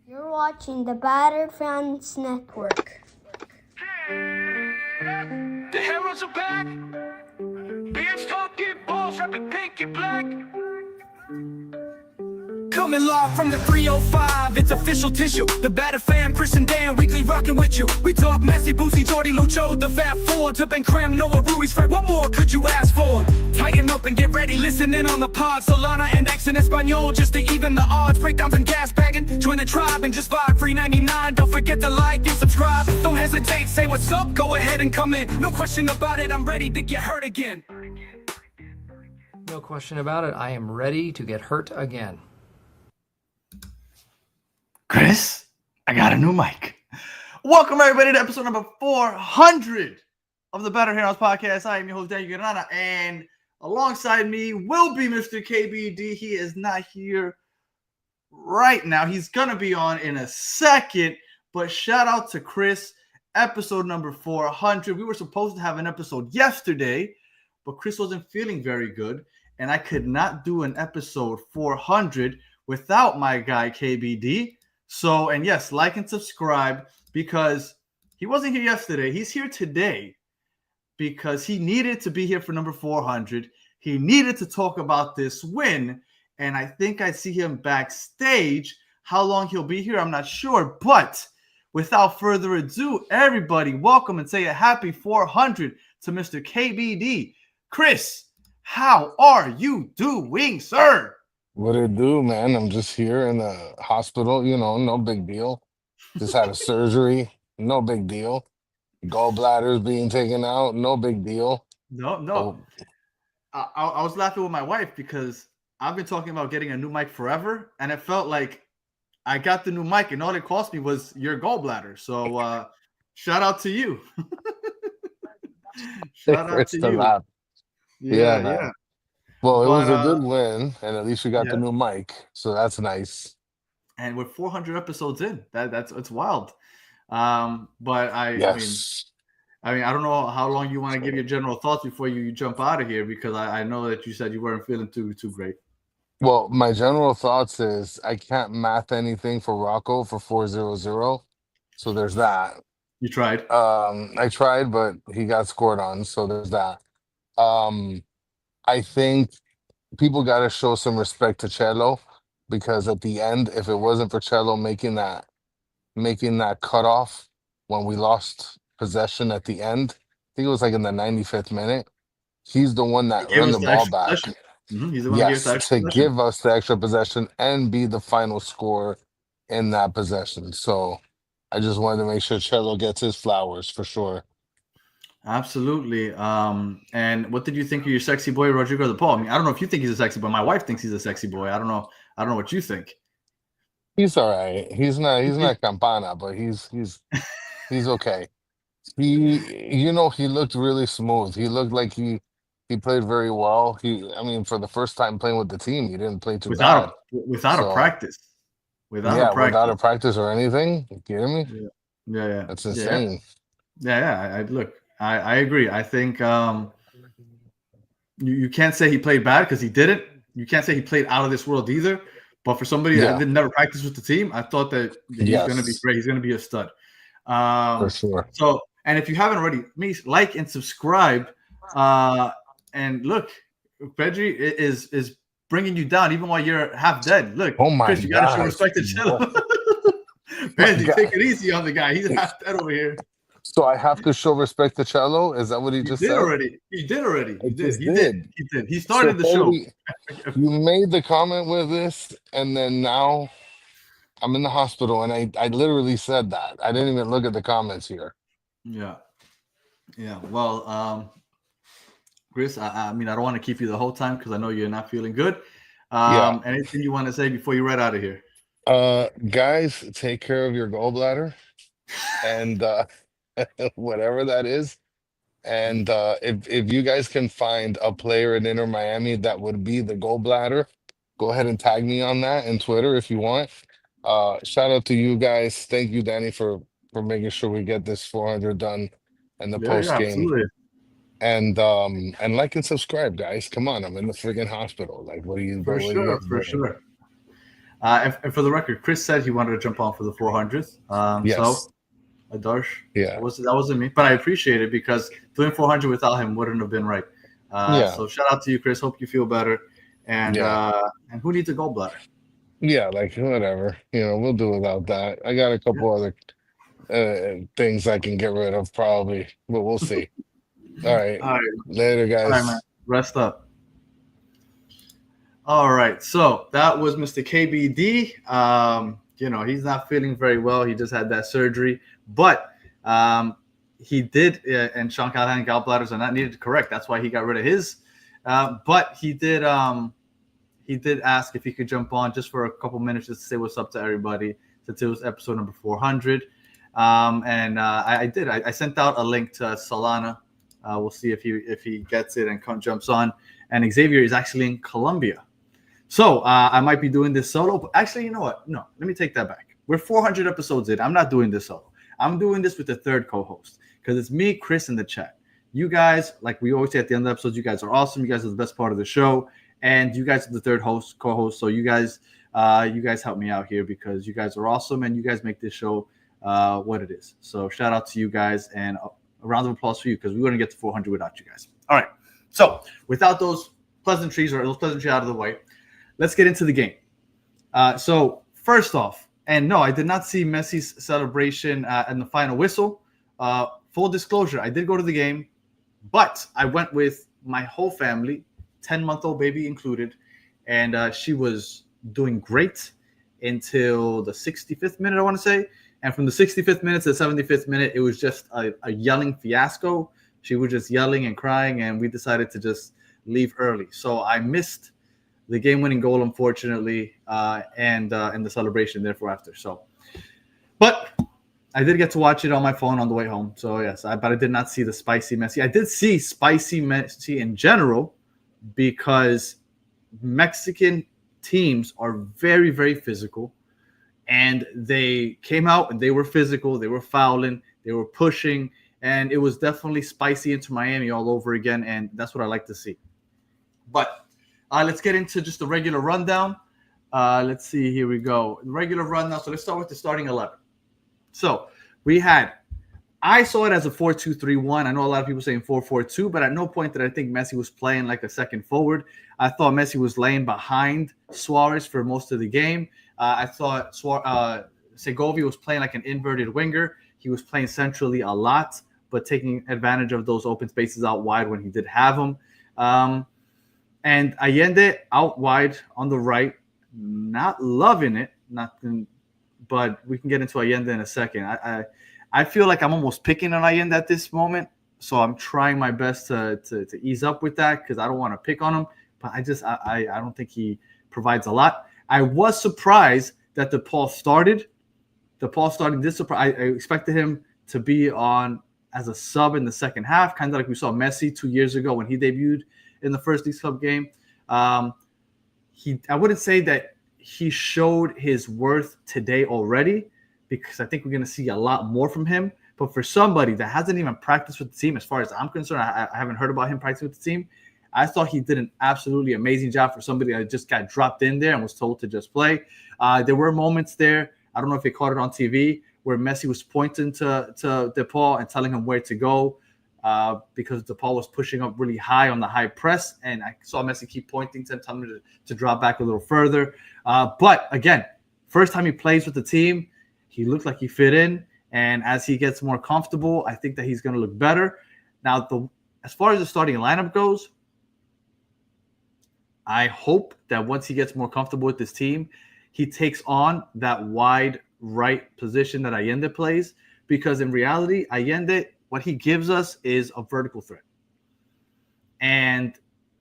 You're watching the Batter Fans Network. The heroes are back. Beards talking balls, rapping pink and black. Coming live from the 305, it's official tissue. The Batter Fam, Chris and Dan, weekly rocking with you. We talk Messi, Boosie, Jordy, Lucho, the Fat Four, to Ben Cram, Noah, Ruiz, Fred. What more could you ask for? Tighten up and get ready, listen in on the pod. Solana and X in Espanol, just to even the odds. Breakdowns and gas bagging, join the tribe and just vibe. Free 99, don't forget to like and subscribe. Don't hesitate, say what's up, go ahead and come in. No question about it, I'm ready to get hurt again. No question about it, I am ready to get hurt again. Chris, I got a new mic. Welcome everybody to episode number 400 of the Better Heroes Podcast. I am your host, Daniel Granada, and alongside me will be Mr. KBD. He is not here right now. He's going to be on in a second, but shout out to Chris, episode number 400. We were supposed to have an episode yesterday, but Chris wasn't feeling very good, and I could not do an episode 400 without my guy, KBD. So, and yes, like and subscribe because he wasn't here yesterday. He's here today because he needed to be here for number 400. He needed to talk about this win, and I think I see him backstage. How long he'll be here, I'm not sure, but without further ado, everybody, welcome and say a happy 400 to Mr. KBD. Chris, how are you doing, sir? What it do, man? I'm just here in the hospital, no big deal. Just had a surgery, no big deal. Gallbladders being taken out, no big deal. No. Oh, I was laughing with my wife because I've been talking about getting a new mic forever, and it felt like I got the new mic, and all it cost me was your gallbladder. So shout out to you. Shout out to you. laugh. Yeah, man. Yeah. Well, it was But, a good win, and at least we got the new mic, so that's nice. And we're 400 episodes in. It's wild. But Yes. I mean, I don't know how long you want to give your general thoughts before you jump out of here, because I know that you said you weren't feeling too great. Well, my general thoughts is I can't math anything for Rocco for 400, so there's that. You tried. I tried, but he got scored on, so there's that. I think people got to show some respect to Cello because at the end, if it wasn't for Cello making that cutoff when we lost possession at the end, I think it was like in the 95th minute. He's the one that ran the ball back. He's the one Yes, to give us the extra possession and be the final score in that possession. So I just wanted to make sure Cello gets his flowers for sure. Absolutely. And what did you think of your sexy boy, Rodrigo de Paul? I mean, I don't know if you think he's a sexy boy. My wife thinks he's a sexy boy. I don't know what you think. He's all right. He's not Campana, but he's okay. He looked really smooth. He looked like he played very well. For the first time playing with the team, he didn't play too bad. Without a practice. Without a practice or anything. You kidding me? Yeah. That's insane. Yeah. I agree. I think you can't say he played bad because he didn't. You can't say he played out of this world either. But for somebody that didn't never practice with the team, I thought that he's going to be great. He's going to be a stud. For sure. So, and if you haven't already, please like and subscribe. And look, Reggie is bringing you down even while you're half dead. Look, oh my Chris, you got to show respect to Cello. Reggie, take it easy on the guy. He's half dead over here. So I have to show respect to Cello? Is that what he just said? He did. He did. He started the show. You made the comment with this, and then now I'm in the hospital, and I literally said that. I didn't even look at the comments here. Yeah. Well, Chris, I mean, I don't want to keep you the whole time because I know you're not feeling good. Anything you want to say before you right out of here? Guys, take care of your gallbladder and whatever that is. And if you guys can find a player in Inter Miami that would be the gallbladder, go ahead and tag me on that in Twitter if you want. Shout out to you guys. Thank you, Danny, for making sure we get this 400 done in the post game. Absolutely. And like and subscribe, guys. Come on, I'm in the friggin' hospital. Like, what are you? For sure. And for the record, Chris said he wanted to jump on for the 400th. So, Yes. Adarsh, Yeah. that wasn't me, but I appreciate it because doing 400 without him wouldn't have been right. Yeah. So shout out to you, Chris. Hope you feel better. And who needs a gallbladder? Yeah, like whatever. We'll do without that. I got a couple other things I can get rid of probably, but we'll see. All right. All right, Later, all right, man. guys. Rest up. All right, so that was Mr. KBD. He's not feeling very well. He just had that surgery, but he did, and Sean Callahan gallbladders are not needed to correct. That's why he got rid of his. But he did ask if he could jump on just for a couple minutes just to say what's up to everybody, since it was episode number 400. I did. I sent out a link to Solana. We'll see if he gets it and jumps on. And Xavier is actually in Colombia. So I might be doing this solo. But actually, you know what? No, let me take that back. We're 400 episodes in. I'm not doing this solo. I'm doing this with the third co-host because it's me, Chris, in the chat. You guys, like we always say at the end of the episodes, you guys are awesome. You guys are the best part of the show. And you guys are the third co-host. So you guys help me out here because you guys are awesome and you guys make this show what it is. So shout out to you guys and a round of applause for you because we wouldn't get to 400 without you guys. All right. So without those pleasantries out of the way, let's get into the game. So first off, and no, I did not see Messi's celebration in the final whistle. Full disclosure, I did go to the game, but I went with my whole family, 10-month-old baby included, and she was doing great until the 65th minute, I want to say. And from the 65th minute to the 75th minute, it was just a yelling fiasco. She was just yelling and crying, and we decided to just leave early. So I missed the game-winning goal, unfortunately, and the celebration therefore after. So, but I did get to watch it on my phone on the way home. So yes, but I did not see the spicy Messi. I did see spicy Messi in general because Mexican teams are very, very physical. And they came out and they were physical. They were fouling. They were pushing. And it was definitely spicy into Miami all over again. And that's what I like to see. But let's get into just the regular rundown. Let's see. Here we go. The regular rundown. So let's start with the starting 11. So I saw it as a 4-2-3-1. I know a lot of people saying 4-4-2, but at no point did I think Messi was playing like a second forward. I thought Messi was laying behind Suarez for most of the game. I thought Segovia was playing like an inverted winger. He was playing centrally a lot, but taking advantage of those open spaces out wide when he did have them. And Allende out wide on the right, not loving it, but we can get into Allende in a second. I feel like I'm almost picking on Allende at this moment, so I'm trying my best to ease up with that because I don't want to pick on him. But I don't think he provides a lot. I was surprised that DePaul started. I expected him to be on as a sub in the second half, kind of like we saw Messi 2 years ago when he debuted in the first League Cup game. I wouldn't say that he showed his worth today already because I think we're going to see a lot more from him. But for somebody that hasn't even practiced with the team, as far as I'm concerned, I haven't heard about him practicing with the team. I thought he did an absolutely amazing job for somebody that just got dropped in there and was told to just play. There were moments there, I don't know if they caught it on TV, where Messi was pointing to DePaul and telling him where to go because DePaul was pushing up really high on the high press. And I saw Messi keep pointing to him, telling him to drop back a little further. But again, first time he plays with the team, he looked like he fit in. And as he gets more comfortable, I think that he's going to look better. Now, as far as the starting lineup goes, I hope that once he gets more comfortable with this team, he takes on that wide right position that Allende plays. Because in reality, Allende, what he gives us is a vertical threat. And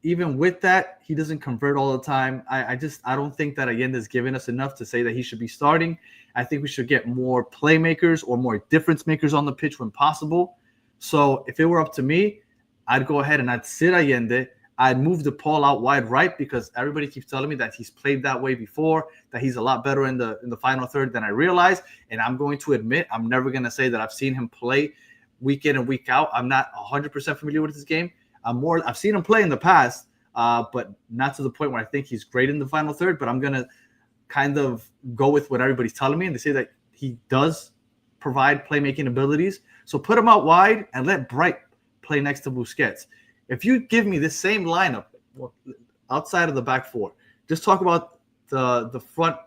even with that, he doesn't convert all the time. I don't think that Allende is giving us enough to say that he should be starting. I think we should get more playmakers or more difference makers on the pitch when possible. So if it were up to me, I'd go ahead and I'd sit Allende. I'd move DePaul out wide right because everybody keeps telling me that he's played that way before, that he's a lot better in the final third than I realized. And I'm going to admit, I'm never going to say that I've seen him play week in and week out. I'm not 100% familiar with his game. I've seen him play in the past, but not to the point where I think he's great in the final third. But I'm going to kind of go with what everybody's telling me, and they say that he does provide playmaking abilities. So put him out wide and let Bright play next to Busquets. If you give me this same lineup outside of the back four, just talk about the front,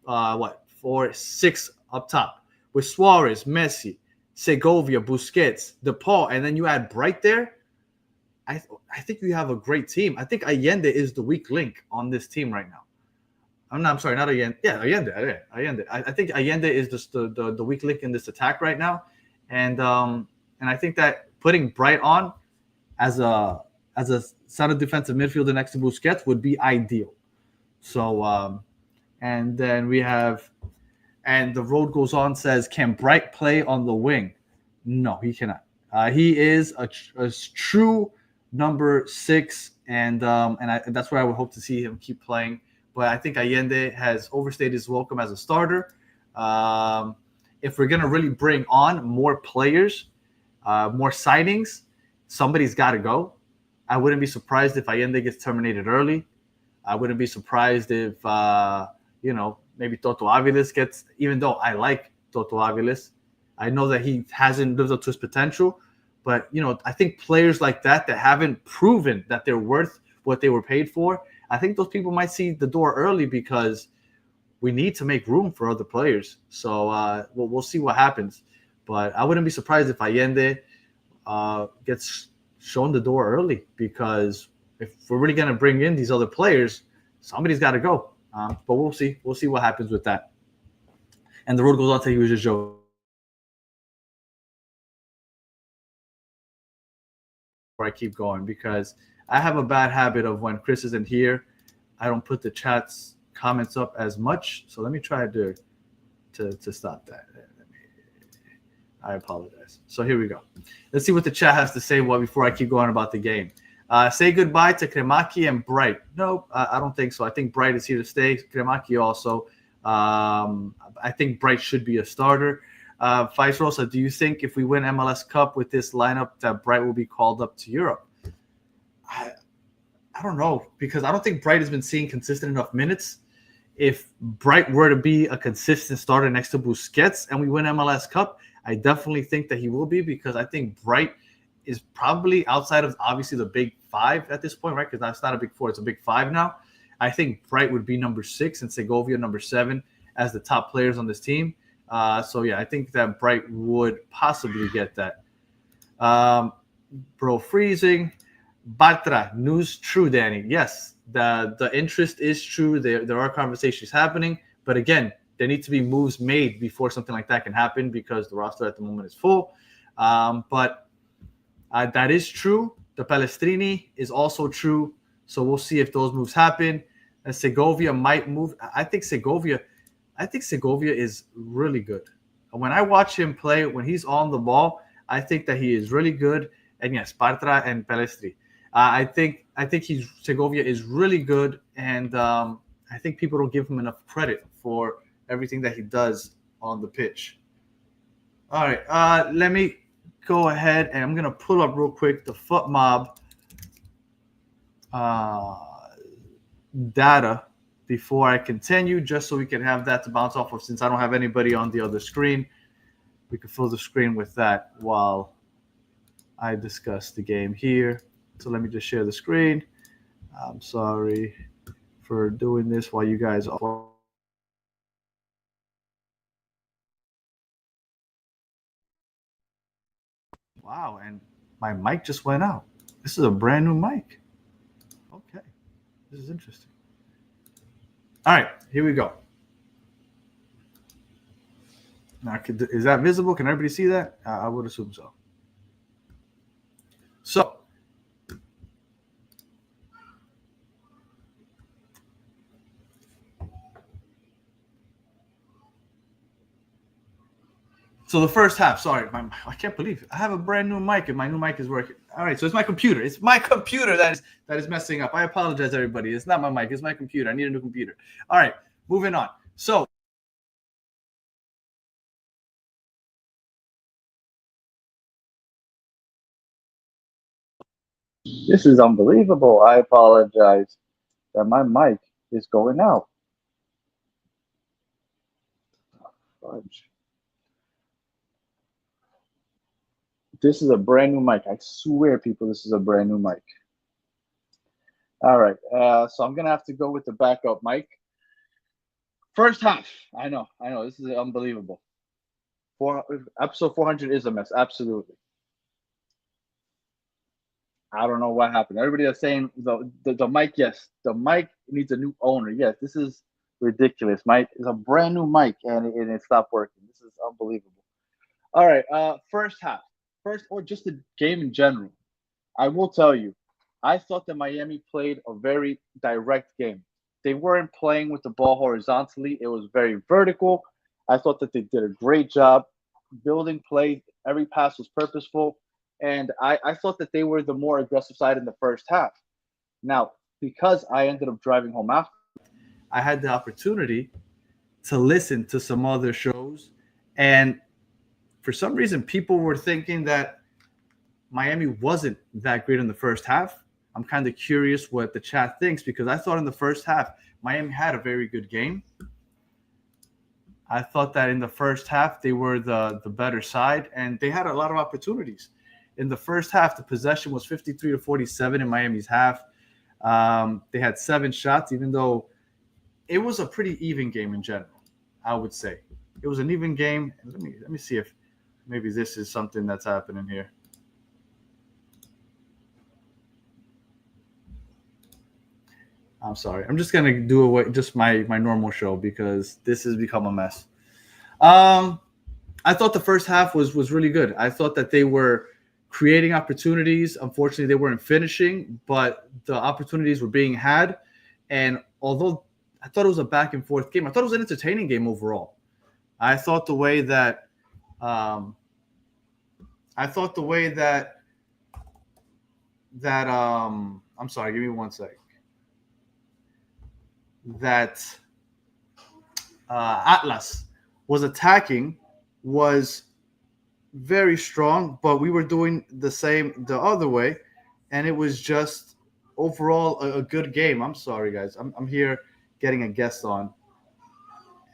4-6 up top with Suarez, Messi, Segovia, Busquets, DePaul, and then you add Bright there. I think you have a great team. I think Allende is the weak link on this team right now. I'm sorry, not Allende. Yeah, Allende. I think Allende is just the weak link in this attack right now, and I think that putting Bright on as a center defensive midfielder next to Busquets would be ideal. So and then we have, and the road goes on, says, can Bright play on the wing? No, he cannot. He is a true number 6, and that's where I would hope to see him keep playing. But I think Allende has overstayed his welcome as a starter. If we're going to really bring on more players, more signings, somebody's got to go. I wouldn't be surprised if Allende gets terminated early. I wouldn't be surprised if, maybe Toto Aviles gets, even though I like Toto Aviles. I know that he hasn't lived up to his potential. But, I think players like that haven't proven that they're worth what they were paid for, I think those people might see the door early because we need to make room for other players. So we'll see what happens. But I wouldn't be surprised if Allende gets shown the door early, because if we're really going to bring in these other players, somebody's got to go. But we'll see. We'll see what happens with that. And the road goes on to he was just joking. I keep going, because I have a bad habit of when Chris isn't here, I don't put the chat's comments up as much. So let me try to stop that. I apologize. So here we go. Let's see what the chat has to say before I keep going about the game. Say goodbye to Kremaki and Bright. No, I don't think so. I think Bright is here to stay. Kremaki also. I think Bright should be a starter. Vice Rosa, do you think if we win MLS Cup with this lineup that Bright will be called up to Europe? I don't know, because I don't think Bright has been seeing consistent enough minutes. If Bright were to be a consistent starter next to Busquets and we win MLS Cup, I definitely think that he will be, because I think Bright is probably outside of obviously the big five at this point, right? Because that's not a big four, it's a big five now. I think Bright would be number 6 and Segovia number 7 as the top players on this team. So yeah, I think that Bright would possibly get that. Bro freezing. Bartra, news true, Danny. Yes, the interest is true. There are conversations happening, but again, there need to be moves made before something like that can happen, because the roster at the moment is full. But that is true. The Palestrini is also true. So we'll see if those moves happen. And Segovia might move. I think Segovia is really good. When I watch him play, when he's on the ball, I think that he is really good. And yes, Bartra and Palestri. I think Segovia is really good, and I think people don't give him enough credit for everything that he does on the pitch. All right, let me go ahead, and I'm gonna pull up real quick the Foot Mob data before I continue, just so we can have that to bounce off of. Since I don't have anybody on the other screen, we can fill the screen with that while I discuss the game here. So let me just share the screen. I'm sorry for doing this while you guys are. Wow, and my mic just went out. This is a brand new mic. Okay, this is interesting. All right, here we go. Now, is that visible? Can everybody see that? I would assume so. So the first half, sorry, I can't believe it. I have a brand new mic and my new mic is working. All right, so it's my computer. It's my computer that is messing up. I apologize, everybody. It's not my mic. It's my computer. I need a new computer. All right, moving on. So this is unbelievable. I apologize that my mic is going out. fudge. This is a brand new mic. I swear, people, this is a brand new mic. All right. So I'm gonna have to go with the backup mic. First half. I know. This is unbelievable. Episode 400 is a mess. Absolutely. I don't know what happened. Everybody is saying the mic. Yes, the mic needs a new owner. Yes, this is ridiculous. Mic is a brand new mic, and it stopped working. This is unbelievable. All right. First half. Or just the game in general. I will tell you, I thought that Miami played a very direct game. They weren't playing with the ball horizontally. It was very vertical. I thought that they did a great job building play. Every pass was purposeful. And I thought that they were the more aggressive side in the first half. Now, because I ended up driving home after, I had the opportunity to listen to some other shows. And for some reason, people were thinking that Miami wasn't that great in the first half. I'm kind of curious what the chat thinks, because I thought in the first half, Miami had a very good game. I thought that in the first half, they were the better side, and they had a lot of opportunities. In the first half, the possession was 53-47 in Miami's half. They had 7 shots, even though it was a pretty even game in general, I would say. It was an even game. Let me see if maybe this is something that's happening here. I'm sorry. I'm just gonna do away just my normal show because this has become a mess. I thought the first half was really good. I thought that they were creating opportunities. Unfortunately, they weren't finishing, but the opportunities were being had. And although I thought it was a back and forth game, I thought it was an entertaining game overall. I thought the way that I'm sorry, give me 1 second. That Atlas was attacking was very strong, but we were doing the same the other way, and it was just overall a good game. I'm sorry, guys. I'm here getting a guest on,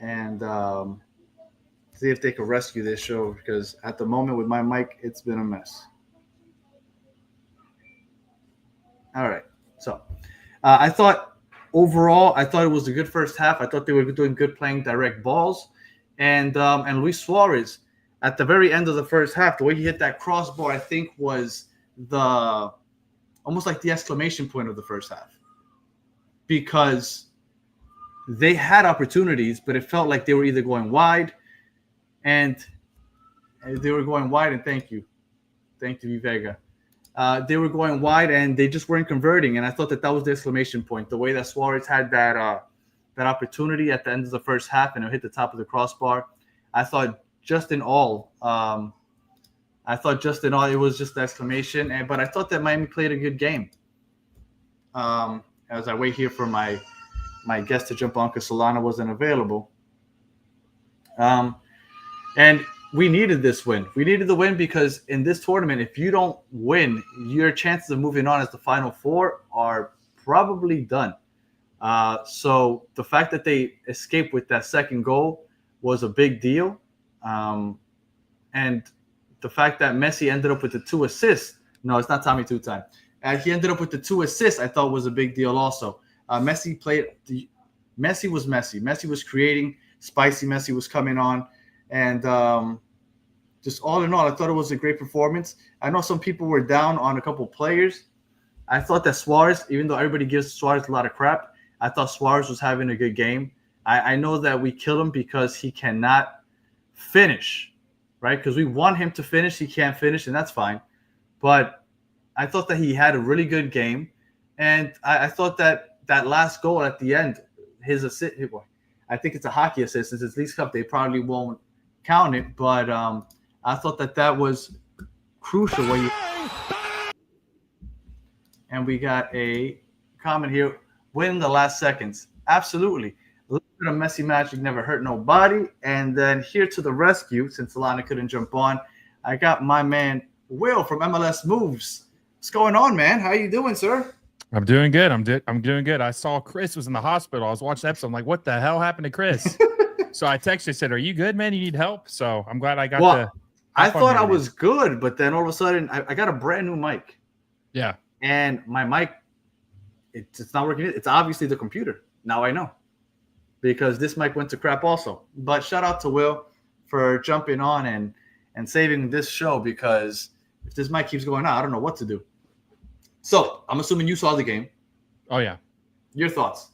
and see if they can rescue this show, because at the moment with my mic, it's been a mess. All right. So I thought overall, I thought it was a good first half. I thought they were doing good playing direct balls. And Luis Suarez, at the very end of the first half, the way he hit that crossbar, I think was almost like the exclamation point of the first half. Because they had opportunities, but it felt like they were either going wide, and they were going wide, and thank you, Vega. They were going wide, and they just weren't converting. And I thought that was the exclamation point. The way that Suarez had that opportunity at the end of the first half, and it hit the top of the crossbar. I thought just in all, it was just the exclamation. But I thought that Miami played a good game. As I wait here for my guest to jump on, because Solana wasn't available. And we needed this win. We needed the win because in this tournament, if you don't win, your chances of moving on as the Final Four are probably done. So the fact that they escaped with that second goal was a big deal. And the fact that Messi ended up with the 2 assists. No, it's not Tommy two-time. He ended up with the 2 assists, I thought was a big deal also. Messi was Messi. Messi was creating. Spicy Messi was coming on. And just all in all, I thought it was a great performance. I know some people were down on a couple players. I thought that Suarez, even though everybody gives Suarez a lot of crap, I thought Suarez was having a good game. I know that we kill him because he cannot finish, right? Because we want him to finish. He can't finish, and that's fine. But I thought that he had a really good game. And I thought that last goal at the end, his assist, I think it's a hockey assist. Since it's Leagues Cup, they probably won't count it. But I thought that was crucial. And we got a comment here. Win the last seconds. Absolutely. A little bit of Messi magic never hurt nobody. And then here to the rescue, since Alana couldn't jump on, I got my man Will from MLS Moves. What's going on, man? How you doing, sir? I'm doing good. I'm doing good. I saw Chris was in the hospital. I was watching the episode. I'm like, what the hell happened to Chris? So I texted, said, "Are you good, man? You need help?" So I'm glad I got Well, I hop on thought here, I man. was good, but then all of a sudden I got a brand new mic. Yeah. And my mic, it's not working. It's obviously the computer. Now I know. Because this mic went to crap also. But shout out to Will for jumping on and saving this show, because if this mic keeps going out, I don't know what to do. So I'm assuming you saw the game. Oh yeah. Your thoughts?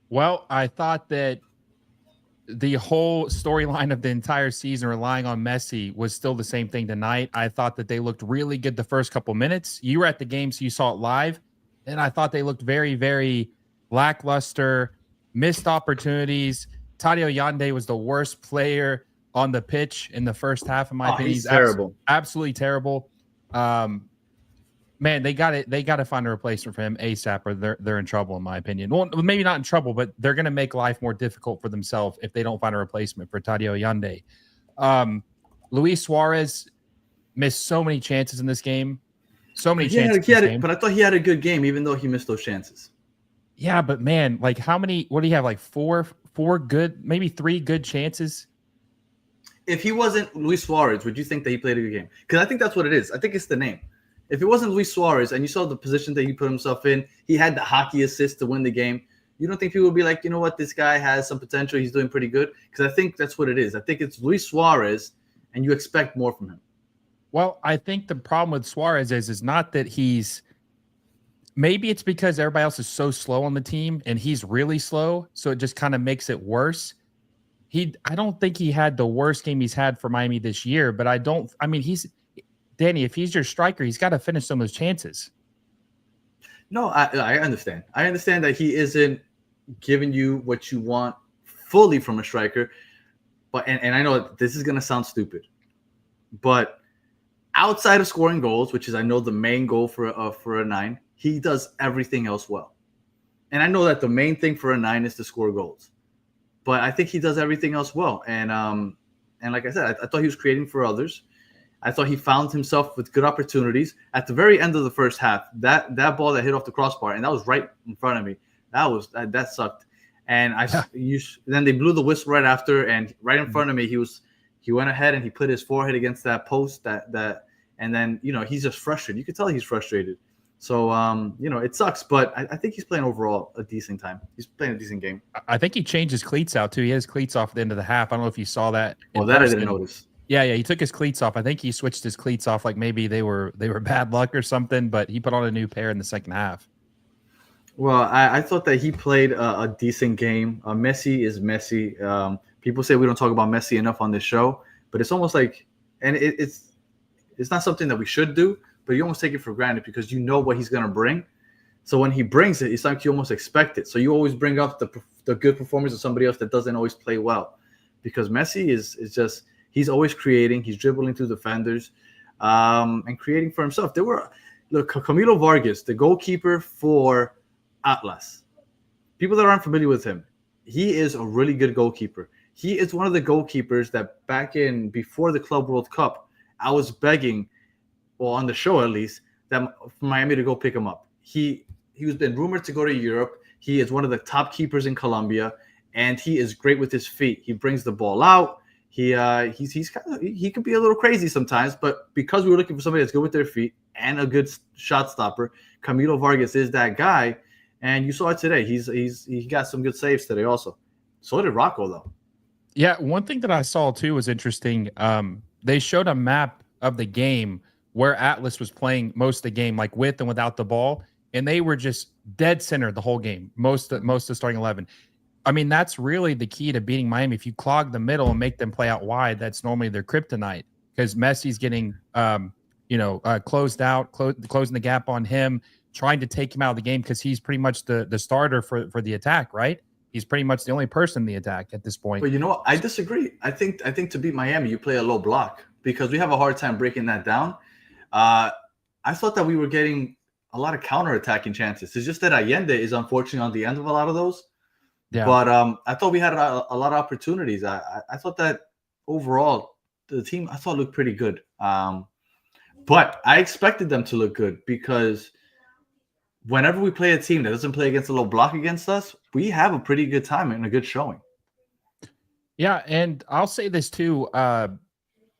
Well, I thought that the whole storyline of the entire season relying on Messi was still the same thing tonight. I thought that they looked really good the first couple minutes. You were at the game, so you saw it live. And I thought they looked very, very lackluster, missed opportunities. Tadio Yande was the worst player on the pitch in the first half, in my opinion. He's terrible. Absolutely terrible. Man, they got to find a replacement for him ASAP, or they're in trouble, in my opinion. Well, maybe not in trouble, but they're going to make life more difficult for themselves if they don't find a replacement for Tadio Yande. Luis Suarez missed so many chances in this game. So many chances. But I thought he had a good game, even though he missed those chances. Yeah, but man, like how many? What do you have? Like four good, maybe 3 good chances. If he wasn't Luis Suarez, would you think that he played a good game? Because I think that's what it is. I think it's the name. If it wasn't Luis Suarez and you saw the position that he put himself in, he had the hockey assist to win the game. You don't think people would be like, you know what, this guy has some potential. He's doing pretty good? Because I think that's what it is. I think it's Luis Suarez, and you expect more from him. Well, I think the problem with Suarez is not that he's – maybe it's because everybody else is so slow on the team and he's really slow, so it just kind of makes it worse. I don't think he had the worst game he's had for Miami this year, but he's – Danny, if he's your striker, he's got to finish some of those chances. No, I understand. I understand that he isn't giving you what you want fully from a striker. But and I know this is going to sound stupid, but outside of scoring goals, which is I know the main goal for a 9, he does everything else well. And I know that the main thing for a 9 is to score goals. But I think he does everything else well. And like I said, I thought he was creating for others. I thought he found himself with good opportunities at the very end of the first half. That ball that hit off the crossbar, and that was right in front of me. That sucked. And then they blew the whistle right after, and right in front of me, he went ahead and he put his forehead against that post. And then he's just frustrated. You could tell he's frustrated. So it sucks, but I think he's playing overall a decent time. He's playing a decent game. I think he changed his cleats out too. He has cleats off at the end of the half. I don't know if you saw that. Oh, that I didn't notice. Yeah, he took his cleats off. I think he switched his cleats off, like maybe they were bad luck or something, but he put on a new pair in the second half. Well, I thought that he played a decent game. Messi is Messi. People say we don't talk about Messi enough on this show, but it's almost like, and it's not something that we should do, but you almost take it for granted because you know what he's going to bring. So when he brings it, it's like you almost expect it. So you always bring up the good performance of somebody else that doesn't always play well, because Messi is just – he's always creating. He's dribbling through defenders and creating for himself. Camilo Vargas, the goalkeeper for Atlas. People that aren't familiar with him, he is a really good goalkeeper. He is one of the goalkeepers that before the Club World Cup, I was begging, well, on the show at least, that for Miami to go pick him up. He was been rumored to go to Europe. He is one of the top keepers in Colombia, and he is great with his feet. He brings the ball out. He could be a little crazy sometimes, but because we were looking for somebody that's good with their feet and a good shot stopper, Camilo Vargas is that guy. And you saw it today. He got some good saves today also. So did Rocco, though. Yeah, one thing that I saw too was interesting. They showed a map of the game where Atlas was playing most of the game, like with and without the ball, and they were just dead center the whole game. Most of the starting 11. I mean, that's really the key to beating Miami. If you clog the middle and make them play out wide, that's normally their kryptonite, because Messi's getting, closed out, closing the gap on him, trying to take him out of the game because he's pretty much the starter for the attack, right? He's pretty much the only person in the attack at this point. But you know what? I disagree. I think to beat Miami, you play a low block because we have a hard time breaking that down. I thought that we were getting a lot of counterattacking chances. It's just that Allende is unfortunately on the end of a lot of those. Yeah. But I thought we had a lot of opportunities. I thought that overall the team I thought looked pretty good. But I expected them to look good because whenever we play a team that doesn't play against a low block against us, we have a pretty good time and a good showing. Yeah, and I'll say this too. I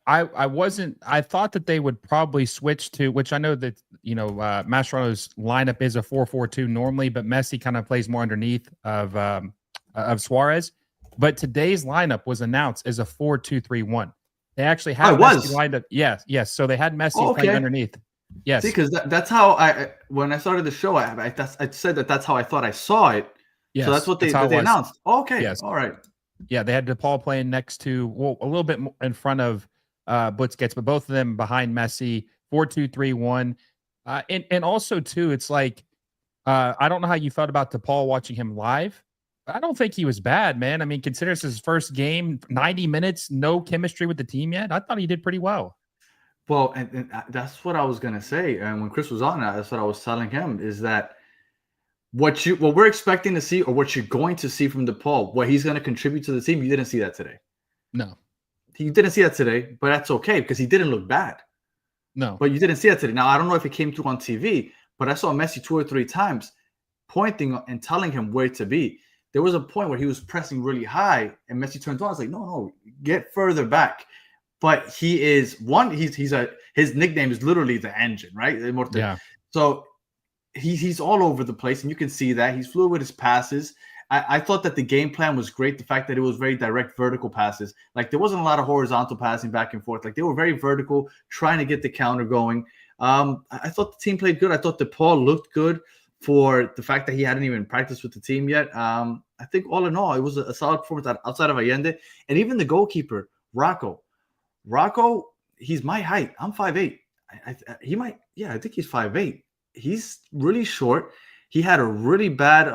thought that they would probably switch to, which I know that Mascherano's lineup is a 4-4-2 normally, but Messi kind of plays more underneath of Suarez. But today's lineup was announced as a 4-2-3-1. They actually Oh, had it Messi was. lined up. Yes. So they had Messi Oh, playing okay. underneath. Yes. See, because that's how when I started the show, I said that's how I thought I saw it. Yes. So that's what how it they was. announced. Oh, okay. Yes. All right. Yeah, they had DePaul playing next to, well, a little bit in front of Busquets, but both of them behind Messi, 4-2-3-1. And also, too, it's like, I don't know how you felt about DePaul watching him live. I don't think he was bad, man. I mean, consider this his first game, 90 minutes, no chemistry with the team yet. I thought he did pretty well. Well, and that's what I was gonna say. And when Chris was on, that's what I was telling him is that what we're expecting to see, or what you're going to see from DePaul, what he's going to contribute to the team, you didn't see that today. No, you didn't see that today, but that's okay because he didn't look bad. No, but you didn't see that today. Now I don't know if it came through on TV, but I saw Messi 2 or 3 times pointing and telling him where to be. There was a point where he was pressing really high, and Messi turns on. I was like, no, get further back. But he is one. His nickname is literally the engine, right? Yeah. So he's all over the place, and you can see that he's fluid with his passes. I thought that the game plan was great. The fact that it was very direct vertical passes, like there wasn't a lot of horizontal passing back and forth. Like they were very vertical, trying to get the counter going. I thought the team played good. I thought DePaul looked good for the fact that he hadn't even practiced with the team yet. I think all in all, it was a solid performance outside of Allende, and even the goalkeeper Rocco. Rocco, he's my height. I'm 5'8". I think he's 5'8". He's really short. He had a really bad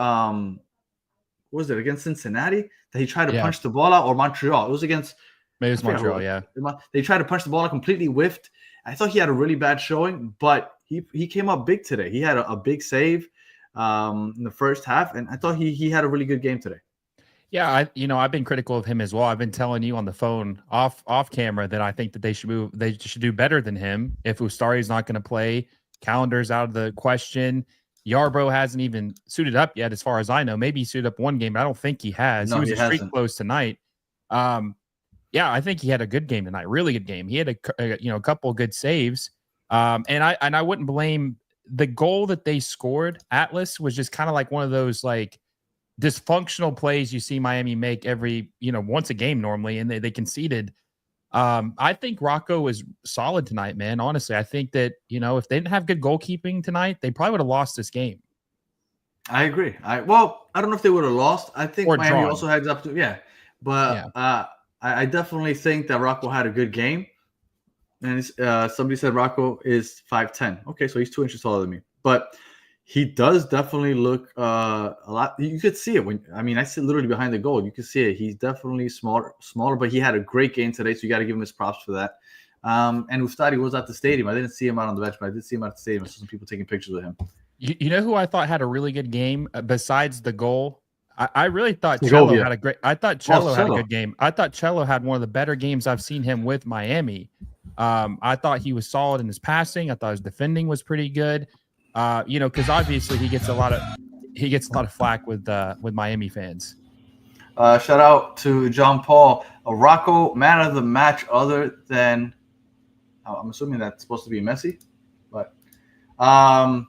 what was it, against Cincinnati, that he tried to punch the ball out, or Montreal? It was against maybe it's Montreal, yeah. They tried to punch the ball out, completely whiffed. I thought he had a really bad showing, but he came up big today. He had a big save in the first half, and I thought he had a really good game today. Yeah, I've been critical of him as well. I've been telling you on the phone off camera that I think that they should do better than him. If Ustari's not going to play, Calendar's out of the question. Yarbrough hasn't even suited up yet, as far as I know. Maybe he suited up one game, but I don't think he has. No, he was street close tonight. Yeah, I think he had a good game tonight. Really good game. He had a couple of good saves. And I wouldn't blame the goal that they scored. Atlas was just kind of like one of those like dysfunctional plays you see Miami make every once a game normally, and they conceded. I think Rocco was solid tonight, man. Honestly, I think that if they didn't have good goalkeeping tonight, they probably would have lost this game. I agree. I don't know if they would have lost. I think Miami drawn. also heads up to but I definitely think that Rocco had a good game. And somebody said Rocco is 5'10". Okay, so he's 2 inches taller than me, but he does definitely look a lot. You could see it I sit literally behind the goal. You can see it. He's definitely smaller, but he had a great game today. So you got to give him his props for that. And Ustari was at the stadium. I didn't see him out on the bench, but I did see him at the stadium. I saw some people taking pictures with him. You know who I thought had a really good game besides the goal? I really thought Cello had a great. I thought Cello had a good game. I thought Cello had one of the better games I've seen him with Miami. I thought he was solid in his passing. I thought his defending was pretty good. Because obviously he gets a lot of flack with Miami fans. Shout out to John Paul. Rocco, man of the match, other than I'm assuming that's supposed to be Messi, but I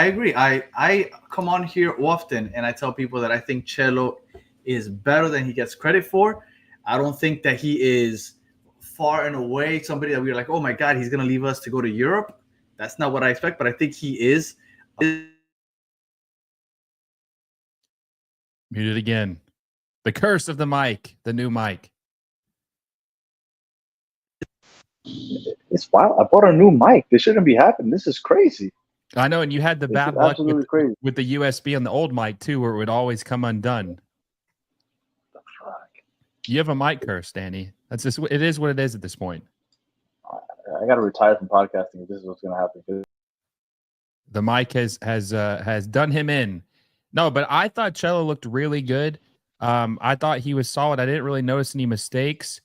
agree. I come on here often and I tell people that I think Cello is better than he gets credit for. I don't think that he is far and away somebody that we're like, oh my God, he's gonna leave us to go to Europe. That's not what I expect, but I think he is. Muted again. The curse of the mic, the new mic. It's wild. I bought a new mic. This shouldn't be happening. This is crazy. I know, and you had the bad luck with the USB on the old mic too, where it would always come undone. The fuck? You have a mic curse, Danny. That's just it is what it is at this point. I got to retire from podcasting if this is what's going to happen. The mic has done him in. No, but I thought Cello looked really good. I thought he was solid. I didn't really notice any mistakes.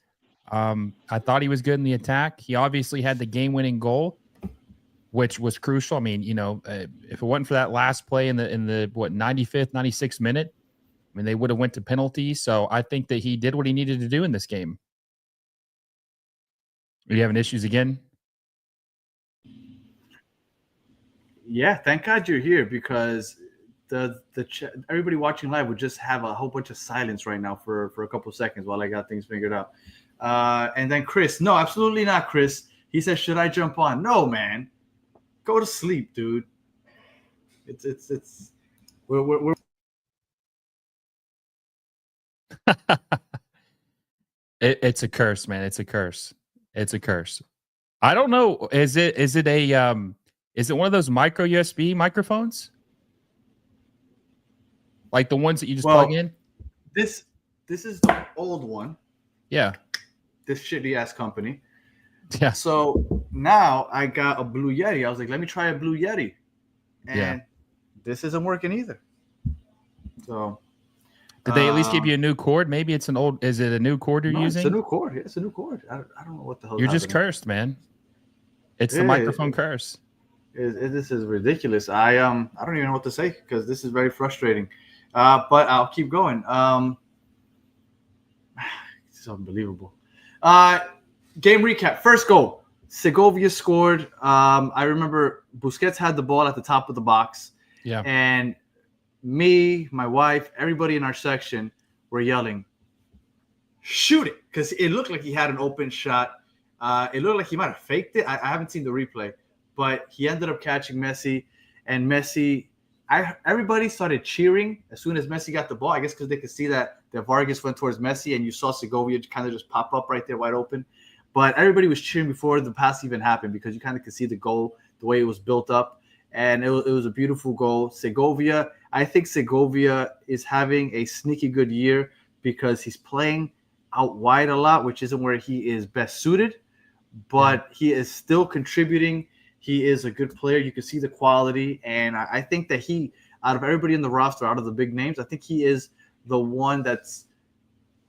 I thought he was good in the attack. He obviously had the game-winning goal, which was crucial. I mean, if it wasn't for that last play in the 95th, 96th minute, I mean, they would have went to penalties. So I think that he did what he needed to do in this game. Are you having issues again? Yeah, thank God you're here because everybody watching live would just have a whole bunch of silence right now for a couple of seconds while I got things figured out. And then Chris, no, absolutely not, Chris. He says, "Should I jump on?" No, man, go to sleep, dude. We're It's a curse, man. It's a curse. It's a curse. I don't know. Is it one of those micro USB microphones? Like the ones that you just plug in? This is the old one. Yeah. This shitty ass company. Yeah. So now I got a Blue Yeti. I was like, let me try a Blue Yeti. And this isn't working either. So did they at least give you a new cord? Maybe it's an old. Is it a new cord you're using? It's a new cord. Yeah, it's a new cord. I don't know what the hell. You're just cursed, man. It's the microphone curse. This is ridiculous. I don't even know what to say because this is very frustrating. But I'll keep going. It's unbelievable. Game recap. First goal. Segovia scored. I remember Busquets had the ball at the top of the box. Yeah. And me, my wife, everybody in our section were yelling, "Shoot it!" Because it looked like he had an open shot. It looked like he might have faked it. I haven't seen the replay, but he ended up catching Messi. And Messi, everybody started cheering as soon as Messi got the ball. I guess because they could see that Vargas went towards Messi, and you saw Segovia kind of just pop up right there wide open. But everybody was cheering before the pass even happened because you kind of could see the goal, the way it was built up. And it was a beautiful goal. Segovia, I think Segovia is having a sneaky good year because he's playing out wide a lot, which isn't where he is best suited. But he is still contributing. He is a good player. You can see the quality. And I think that he, out of everybody in the roster, out of the big names, I think he is the one that's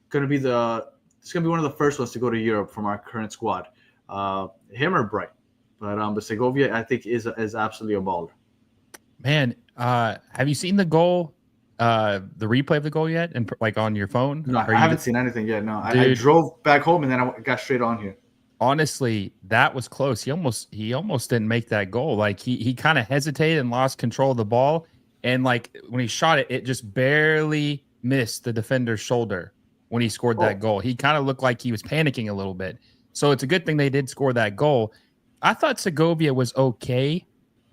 going to be one of the first ones to go to Europe from our current squad. Him or Bright. But Segovia, I think, is absolutely a baller. Man, have you seen the goal, the replay of the goal yet? And like on your phone? No, I haven't seen anything yet. No, I drove back home and then I got straight on here. Honestly, that was close. He almost didn't make that goal. Like he kind of hesitated and lost control of the ball. And like when he shot it, it just barely missed the defender's shoulder when he scored that goal. He kind of looked like he was panicking a little bit. So it's a good thing they did score that goal. I thought Segovia was okay.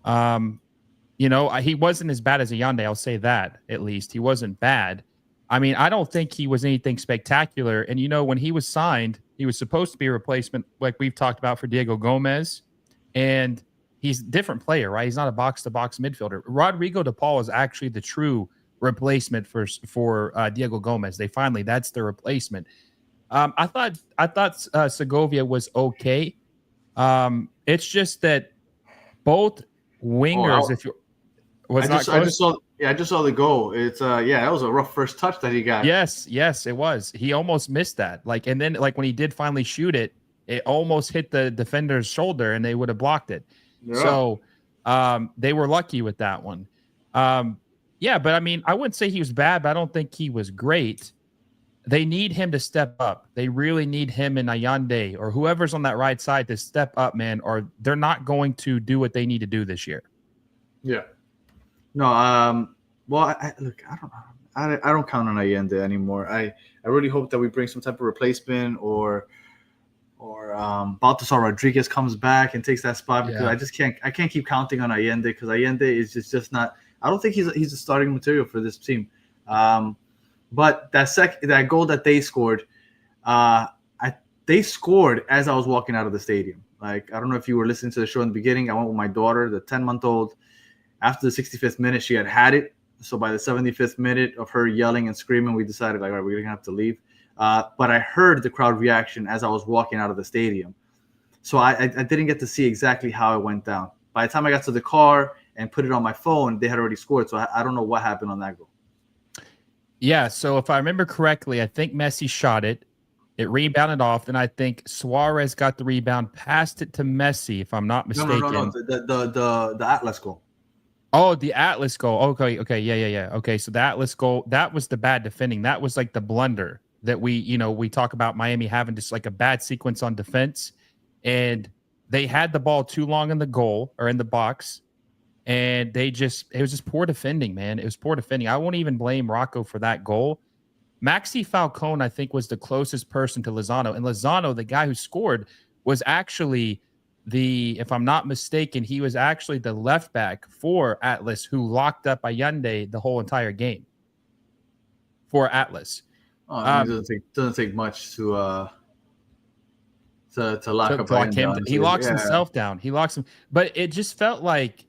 He wasn't as bad as Allende. I'll say that at least. He wasn't bad. I mean, I don't think he was anything spectacular. And, when he was signed, he was supposed to be a replacement, like we've talked about, for Diego Gomez. And he's a different player, right? He's not a box-to-box midfielder. Rodrigo de Paul is actually the true replacement for Diego Gomez. That's the replacement. I thought Segovia was okay. It's just that both wingers, I just saw the goal. It's that was a rough first touch that he got. Yes, it was. He almost missed that. And then when he did finally shoot it, it almost hit the defender's shoulder and they would have blocked it. Yeah. So they were lucky with that one. But I mean, I wouldn't say he was bad, but I don't think he was great. They need him to step up. They really need him and Allende or whoever's on that right side to step up, man, or they're not going to do what they need to do this year. Yeah. No, well, I don't know. I don't count on Allende anymore. I really hope that we bring some type of replacement or Baltasar Rodriguez comes back and takes that spot because I can't keep counting on Allende because Allende is just not. I don't think he's a starting material for this team. But that goal that they scored, they scored as I was walking out of the stadium. Like, I don't know if you were listening to the show in the beginning. I went with my daughter, the 10-month-old. After the 65th minute, she had it. So by the 75th minute of her yelling and screaming, we decided, all right, we're going to have to leave. But I heard the crowd reaction as I was walking out of the stadium. So I didn't get to see exactly how it went down. By the time I got to the car and put it on my phone, they had already scored. So I don't know what happened on that goal. Yeah, so if I remember correctly, I think Messi shot it. It rebounded off, and I think Suarez got the rebound, passed it to Messi, if I'm not mistaken. No. The Atlas goal. Oh, the Atlas goal. Okay, yeah. Okay, so the Atlas goal, that was the bad defending. That was like the blunder that we talk about Miami having just like a bad sequence on defense, and they had the ball too long in the goal or in the box, and it was just poor defending, man. It was poor defending. I won't even blame Rocco for that goal. Maxi Falcone, I think, was the closest person to Lozano. And Lozano, the guy who scored, was actually if I'm not mistaken, he was actually the left back for Atlas who locked up Allende the whole entire game for Atlas. Oh, I mean, it doesn't take much to lock up Allende, he locks himself down. He locks him. But it just felt like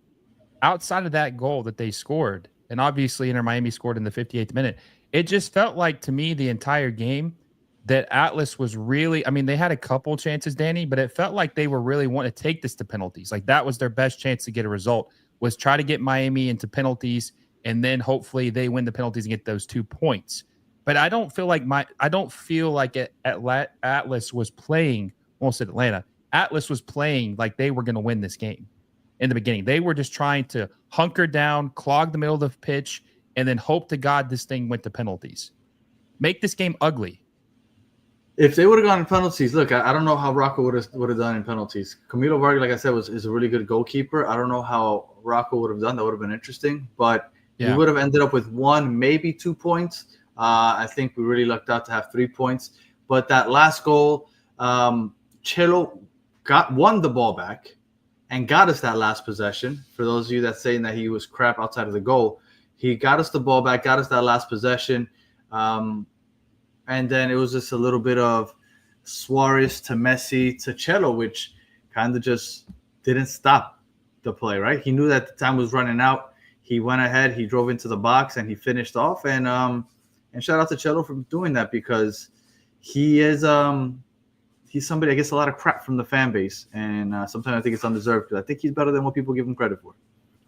outside of that goal that they scored, and obviously Inter Miami scored in the 58th minute, it just felt like to me the entire game that Atlas was really, I mean, they had a couple chances, Danny, but it felt like they were really wanting to take this to penalties. Like that was their best chance to get a result, was try to get Miami into penalties, and then hopefully they win the penalties and get those 2 points. But I don't feel like Atlas was playing, almost said Atlanta, Atlas was playing like they were going to win this game in the beginning. They were just trying to hunker down, clog the middle of the pitch, and then hope to God this thing went to penalties. Make this game ugly. If they would have gone in penalties, look, I don't know how Rocco would have done in penalties. Camilo Vargas, like I said, is a really good goalkeeper. I don't know how Rocco would have done. That would have been interesting, but we would have ended up with 1, maybe 2 points. I think we really lucked out to have 3 points. But that last goal, Chelo won the ball back and got us that last possession. For those of you that's saying that he was crap outside of the goal, he got us the ball back, got us that last possession. And then it was just a little bit of Suarez to Messi to Chelo, which kind of just didn't stop the play, right? He knew that the time was running out. He went ahead, he drove into the box, and he finished off. And shout out to Chelo for doing that, because he is he's somebody that gets a lot of crap from the fan base. And sometimes I think it's undeserved, because I think he's better than what people give him credit for.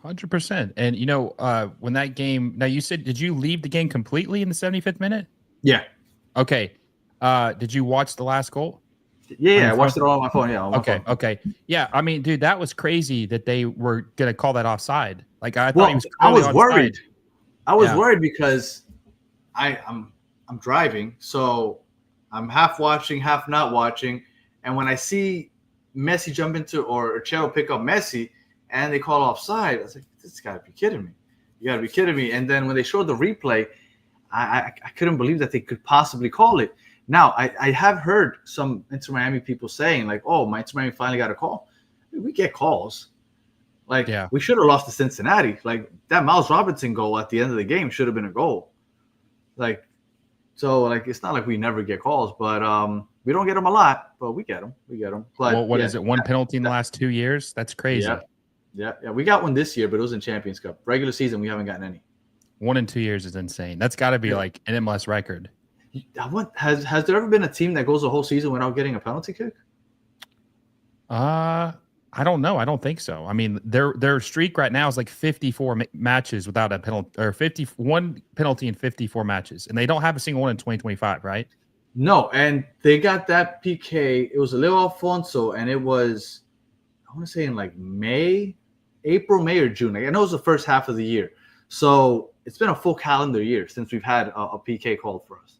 100%. And, when that game – now, you said – did you leave the game completely in the 75th minute? Yeah. Okay. Did you watch the last goal? Yeah, I watched it all on my phone. Yeah, on my phone. Okay. Yeah, I mean, dude, that was crazy that they were going to call that offside. Like, I thought he was I was offside. worried. I was worried because I'm driving, so I'm half watching, half not watching. And when I see Messi jump into or Chelo pick up Messi and they call offside, I was like, this got to be kidding me. You got to be kidding me. And then when they showed the replay, I couldn't believe that they could possibly call it. Now, I have heard some Inter Miami people saying, like, oh, my Inter Miami finally got a call. We get calls. Like, we should have lost to Cincinnati. Like, that Miles Robinson goal at the end of the game should have been a goal. Like, so, like, it's not like we never get calls, but we don't get them a lot, but we get them. But what is it, one penalty in the last 2 years? That's crazy. Yeah. We got one this year, but it was in Champions Cup. Regular season, we haven't gotten any. 1 in 2 years is insane. That's got to be like an MLS record. Has there ever been a team that goes a whole season without getting a penalty kick? I don't know. I don't think so. I mean, their streak right now is like 54 matches without a penalty, or 51 penalty in 54 matches, and they don't have a single one in 2025, right? No, and they got that PK. It was a Leo Alfonso, and it was, I want to say in like April, May, or June. I know it was the first half of the year. So it's been a full calendar year since we've had a PK called for us.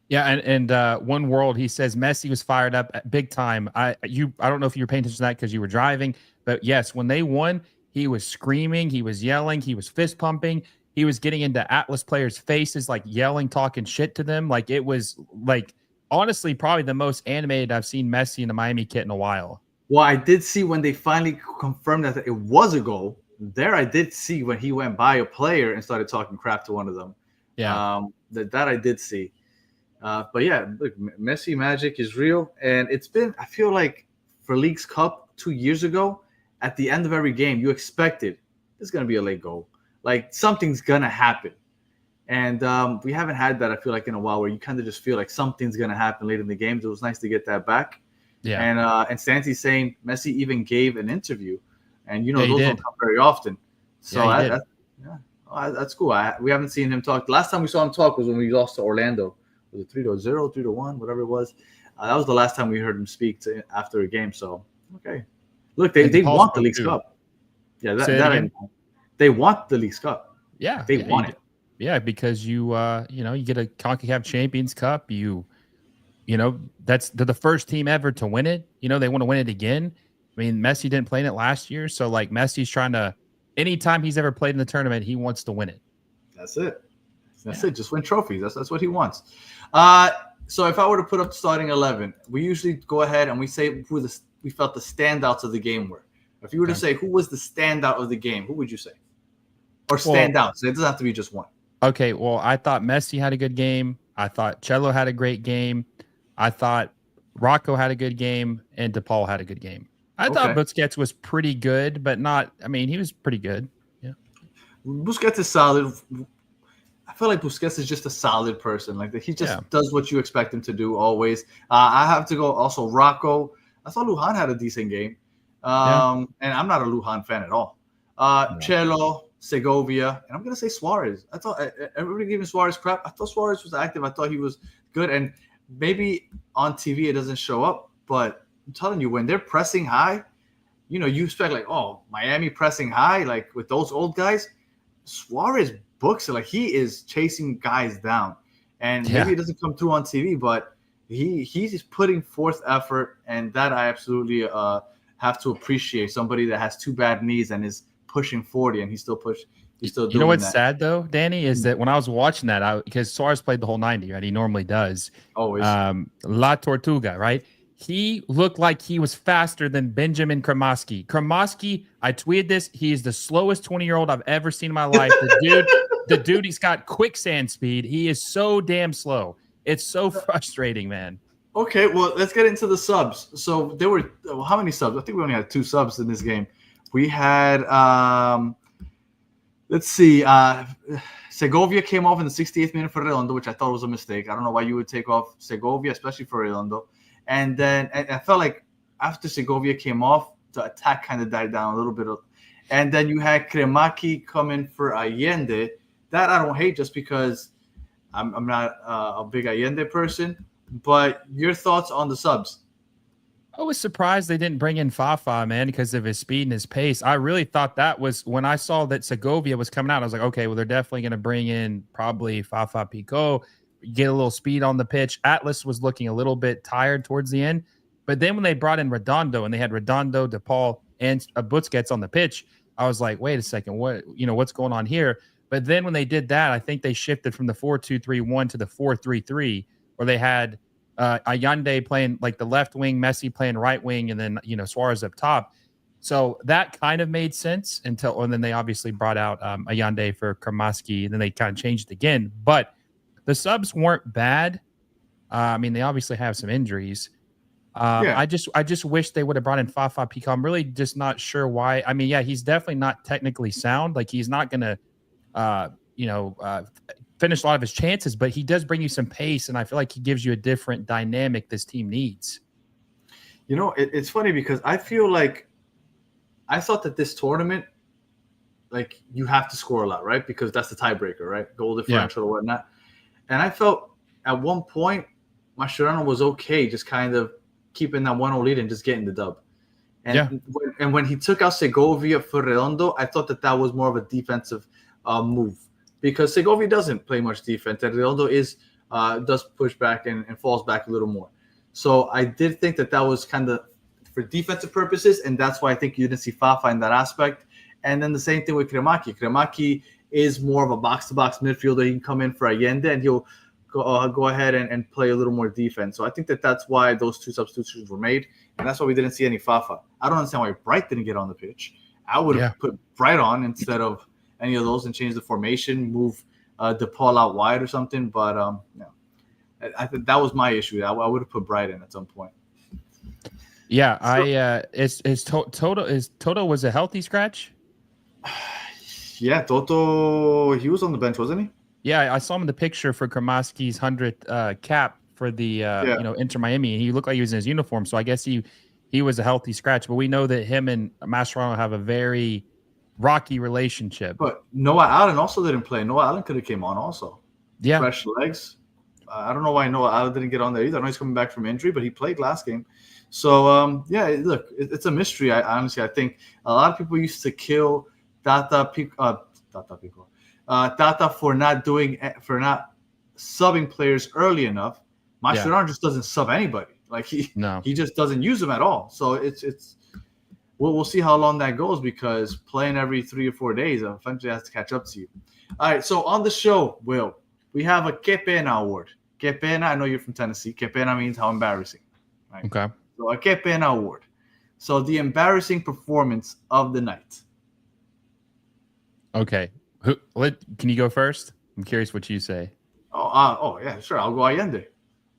Yeah, and One World, he says Messi was fired up at big time. I don't know if you were paying attention to that because you were driving, but yes, when they won, he was screaming, he was yelling, he was fist pumping, he was getting into Atlas players' faces, like yelling, talking shit to them. Like, it was like, honestly, probably the most animated I've seen Messi in a Miami kit in a while. Well, I did see when they finally confirmed that it was a goal. There, I did see when he went by a player and started talking crap to one of them. Yeah, that I did see. But yeah, look, Messi magic is real, and it's been. I feel like for Leagues Cup 2 years ago, at the end of every game, you expected there's gonna be a late goal, like something's gonna happen, and we haven't had that. I feel like in a while, where you kind of just feel like something's gonna happen late in the games. It was nice to get that back. Yeah, and Santi's saying Messi even gave an interview. And, those don't come very often. So that's cool. We haven't seen him talk. The last time we saw him talk was when we lost to Orlando. Was it 3-0, 3-1, whatever it was? That was the last time we heard him speak after a game. So, okay. Look, they want the Leagues Cup. Yeah, that I know. they want the Leagues Cup. Yeah, They want it. Yeah, because you get a CONCACAF Champions Cup. They're the first team ever to win it. They want to win it again. I mean, Messi didn't play in it last year, so like Messi's trying to. Anytime he's ever played in the tournament, he wants to win it. That's it. That's it. Just win trophies. That's what he wants. So if I were to put up the starting 11, we usually go ahead and we say who we felt the standouts of the game were. If you were to say who was the standout of the game, who would you say? Or standouts? So it doesn't have to be just one. Okay, well, I thought Messi had a good game. I thought Cello had a great game. I thought Rocco had a good game, and DePaul had a good game. I thought Busquets was pretty good, but not. I mean, he was pretty good. Yeah, Busquets is solid. I feel like Busquets is just a solid person. Like he just does what you expect him to do always. I have to go also Rocco. I thought Lujan had a decent game, and I'm not a Lujan fan at all. Cello, Segovia, and I'm gonna say Suarez. I thought everybody gave him Suarez crap. I thought Suarez was active. I thought he was good, and maybe on TV it doesn't show up, but I'm telling you, when they're pressing high, you expect like, oh, Miami pressing high, like with those old guys. Suarez books it, like he is chasing guys down, and maybe it doesn't come through on TV, but he's just putting forth effort, and that I absolutely have to appreciate. Somebody that has two bad knees and is pushing 40, and he's still doing You know what's sad though, Danny, is that when I was watching that, because Suarez played the whole 90, right? He normally does. Always. La Tortuga, right? He looked like he was faster than Benjamin Kremoski. Kremoski, I tweeted this. He is the slowest 20-year-old I've ever seen in my life. The dude, he's got quicksand speed. He is so damn slow. It's so frustrating, man. Okay, well, let's get into the subs. So there were how many subs? I think we only had 2 subs in this game. We had let's see. Segovia came off in the 68th minute for Redondo, which I thought was a mistake. I don't know why you would take off Segovia, especially for Redondo. And then I felt like after Segovia came off, the attack kind of died down a little bit. And then you had Kremaki come in for Allende. That I don't hate just because I'm not a big Allende person. But your thoughts on the subs? I was surprised they didn't bring in Fafa, man, because of his speed and his pace. I really thought that was when I saw that Segovia was coming out. I was like, okay, well, they're definitely going to bring in probably Fafa Pico, get a little speed on the pitch. Atlas was looking a little bit tired towards the end. But then when they brought in Redondo and they had Redondo, DePaul, and Busquets on the pitch, I was like, wait a second, what's going on here? But then when they did that, I think they shifted from the 4-2-3-1 to the 4-3-3, where they had Allende playing like the left wing, Messi playing right wing, and then Suarez up top. So that kind of made sense and then they obviously brought out Allende for Kramaski, and then they kind of changed it again. But the subs weren't bad. I mean, they obviously have some injuries. I just wish they would have brought in Fafa Pico. I'm really just not sure why. I mean, yeah, he's definitely not technically sound. Like he's not going to, finish a lot of his chances, but he does bring you some pace, and I feel like he gives you a different dynamic this team needs. It's funny because I feel like I thought that this tournament, like you have to score a lot, right? Because that's the tiebreaker, right? Goal differential or whatnot. And I felt at one point Mascherano was okay, just kind of keeping that 1-0 lead and just getting the dub. And when he took out Segovia for Redondo, I thought that was more of a defensive move. Because Segovia doesn't play much defense, and Redondo does push back and falls back a little more. So I did think that was kind of for defensive purposes, and that's why I think you didn't see Fafa in that aspect. And then the same thing with Kremaki. Kremaki is more of a box-to-box midfielder. He can come in for Allende, and he'll go ahead and play a little more defense. So I think that's why those 2 substitutions were made, and that's why we didn't see any Fafa. I don't understand why Bright didn't get on the pitch. I would have put Bright on instead of any of those and change the formation, move DePaul out wide or something. But I think that was my issue. I would have put Bright in at some point. Yeah, Toto was a healthy scratch? Yeah, Toto, he was on the bench, wasn't he? Yeah, I saw him in the picture for Kramaski's 100th cap for the Inter Miami, and he looked like he was in his uniform. So I guess he was a healthy scratch. But we know that him and Mascherano have a very rocky relationship. But Noah Allen also didn't play. Noah Allen could have came on also. Yeah. Fresh legs. I don't know why Noah Allen didn't get on there either. I know he's coming back from injury, but he played last game. So, look, it's a mystery. I honestly think a lot of people used to kill Tata for not subbing players early enough. Mascherano just doesn't sub anybody. Like he just doesn't use them at all. So it's we'll see how long that goes, because playing every 3 or 4 days eventually has to catch up to you. All right, so on the show, Will, we have a Que Pena award. Que Pena, I know you're from Tennessee. Que Pena means how embarrassing. Right? Okay. So a Que Pena award. So the embarrassing performance of the night. Okay. Can you go first? I'm curious what you say. Oh yeah, sure. I'll go Allende.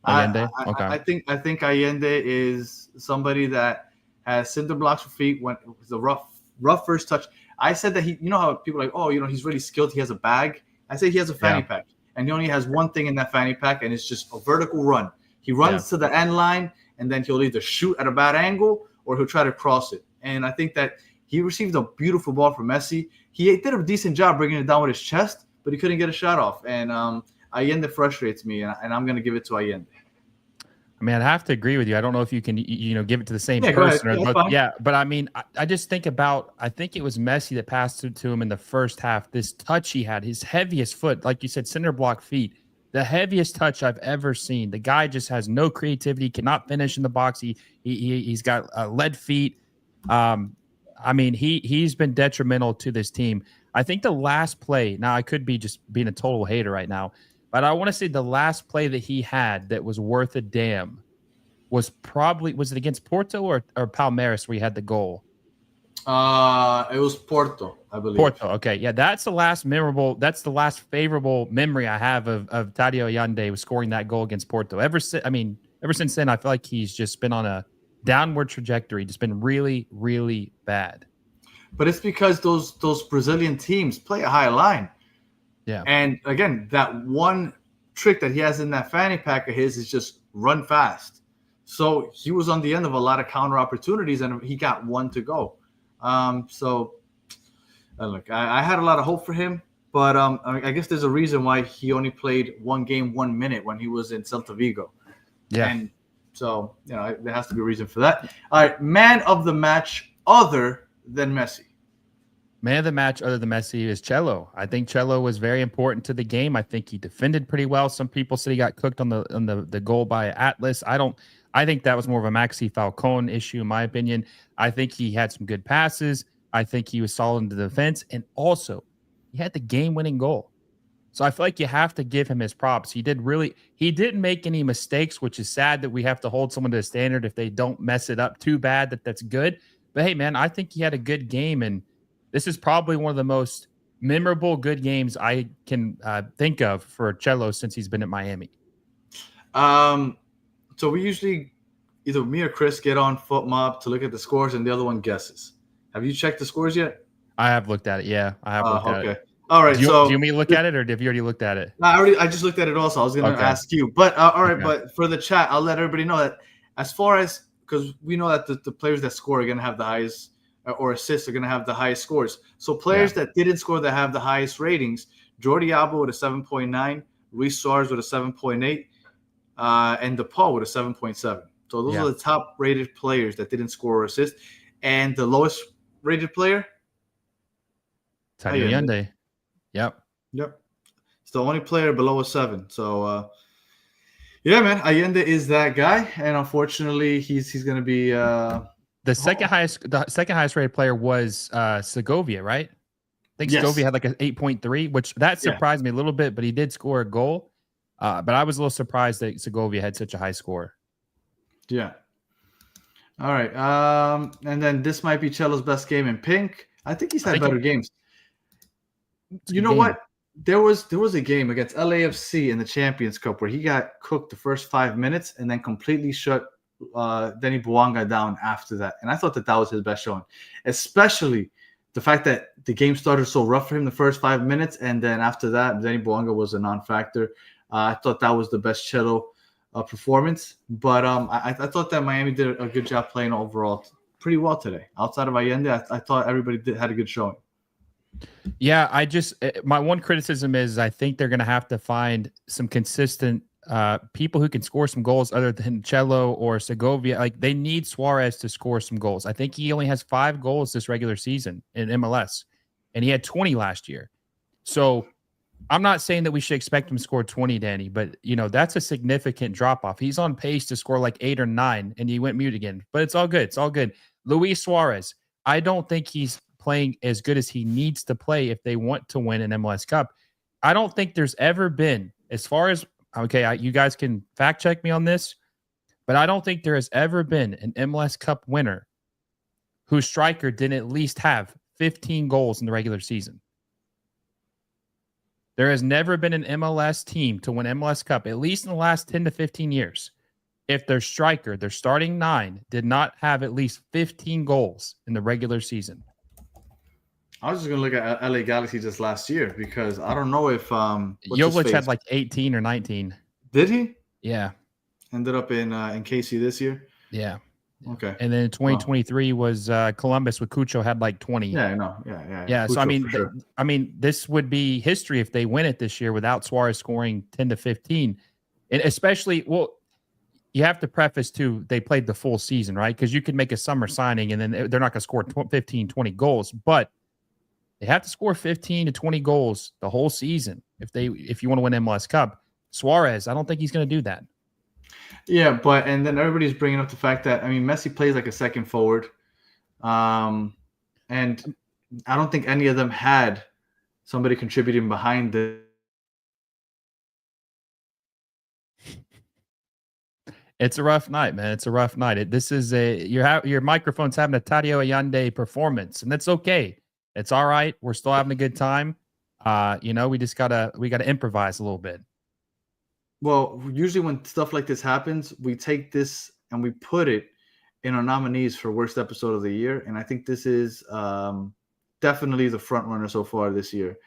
Allende? Okay. I think Allende is somebody that has cinder blocks for feet. When it was a rough first touch. I said that you know how people are like, oh, he's really skilled. He has a bag. I say he has a fanny pack, and he only has one thing in that fanny pack, and it's just a vertical run. He runs to the end line, and then he'll either shoot at a bad angle or he'll try to cross it. And I think that he received a beautiful ball from Messi. He did a decent job bringing it down with his chest, but he couldn't get a shot off. And Allende frustrates me, and I'm going to give it to Allende. I mean, I'd have to agree with you. I don't know if you can, give it to the same person. But I mean, I just think about, I think it was Messi that passed it to him in the first half. This touch he had, his heaviest foot, like you said, cinder block feet, the heaviest touch I've ever seen. The guy just has no creativity, cannot finish in the box. He's got lead feet. I mean, he's been detrimental to this team. I think the last play, now I could be just being a total hater right now, but I want to say the last play that he had that was worth a damn was it against Porto or Palmeiras where he had the goal? It was Porto, I believe. Porto, okay. Yeah, that's the last favorable memory I have of Tadio Allende scoring that goal against Porto. Ever since then, I feel like he's just been on a downward trajectory, just been really, really bad. But it's because those Brazilian teams play a high line. Yeah. And again, that one trick that he has in that fanny pack of his is just run fast. So he was on the end of a lot of counter opportunities, and he got one to go. Look, I had a lot of hope for him, but I guess there's a reason why he only played one game, 1 minute when he was in Celta Vigo. Yeah. And so, there has to be a reason for that. All right, man of the match other than Messi. Man of the match other than Messi is Cello. I think Cello was very important to the game. I think he defended pretty well. Some people said he got cooked on the goal by Atlas. I think that was more of a Maxi Falcone issue, in my opinion. I think he had some good passes. I think he was solid in the defense. And also, he had the game-winning goal. So I feel like you have to give him his props. He didn't make any mistakes, which is sad that we have to hold someone to a standard if they don't mess it up too bad, that's good. But hey, man, I think he had a good game, and this is probably one of the most memorable good games I can think of for Cello since he's been at Miami. So we usually, either me or Chris, get on FootMob to look at the scores, and the other one guesses. Have you checked the scores yet? I have looked at it. Yeah, I have looked at it. All right. Do you want me to look at it, or have you already looked at it? I just looked at it also. I was going to ask you. But all right. Okay. But for the chat, I'll let everybody know that as far as, because we know that the players that score are going to have the highest, or assists are going to have the highest scores. So players that didn't score that have the highest ratings, Jordi Alba with a 7.9, Luis Suarez with a 7.8, and DePaul with a 7.7. So those are the top rated players that didn't score or assist. And the lowest rated player? Tadio Allende. Yep. It's the only player below a 7. So, man, Allende is that guy. And unfortunately, he's going to be the second highest rated player was Segovia, right? I think Segovia had like an 8.3, which that surprised me a little bit, but he did score a goal. But I was a little surprised that Segovia had such a high score. Yeah. All right. And then this might be Cello's best game in pink. I think he's had better games. You know what? There was a game against LAFC in the Champions Cup where he got cooked the first 5 minutes and then completely shut Denny Bouanga down after that. And I thought that was his best showing, especially the fact that the game started so rough for him the first 5 minutes, and then after that, Denny Bouanga was a non-factor. I thought that was the best Cello performance. But I thought that Miami did a good job playing overall pretty well today. Outside of Allende, I thought everybody had a good showing. Yeah, my one criticism is I think they're going to have to find some consistent people who can score some goals other than Cello or Segovia. Like, they need Suarez to score some goals. I think he only has 5 goals this regular season in MLS. and he had 20 last year. So I'm not saying that we should expect him to score 20, Danny, but that's a significant drop off. He's on pace to score like 8 or 9, and he went mute again. But it's all good. It's all good. Luis Suarez, I don't think he's playing as good as he needs to play if they want to win an MLS Cup. I don't think there's ever been, as far as you guys can fact check me on this, but I don't think there has ever been an MLS Cup winner whose striker didn't at least have 15 goals in the regular season. There has never been an MLS team to win MLS Cup, at least in the last 10 to 15 years, if their striker, their starting 9, did not have at least 15 goals in the regular season. I was just going to look at LA Galaxy just last year because I don't know if Jovic had like 18 or 19. Did he? Yeah. Ended up in KC this year? Yeah. Okay. And then 2023 was Columbus with Cucho had like 20. Yeah, no. Yeah. Yeah, Cucho, so sure. This would be history if they win it this year without Suarez scoring 10 to 15. And especially, you have to preface too, they played the full season, right? Because you could make a summer signing and then they're not going to score 15, 20 goals, but they have to score 15 to 20 goals the whole season if you want to win MLS Cup. Suarez, I don't think he's going to do that. Yeah, and then everybody's bringing up the fact that, Messi plays like a second forward. And I don't think any of them had somebody contributing behind the. It's a rough night, man. It's a rough night. This is your microphone's having a Tadio Ayande performance, and that's okay. It's all right. We're still having a good time. We just gotta improvise a little bit. Well, usually when stuff like this happens, we take this and we put it in our nominees for worst episode of the year, and I think this is definitely the front runner so far this year.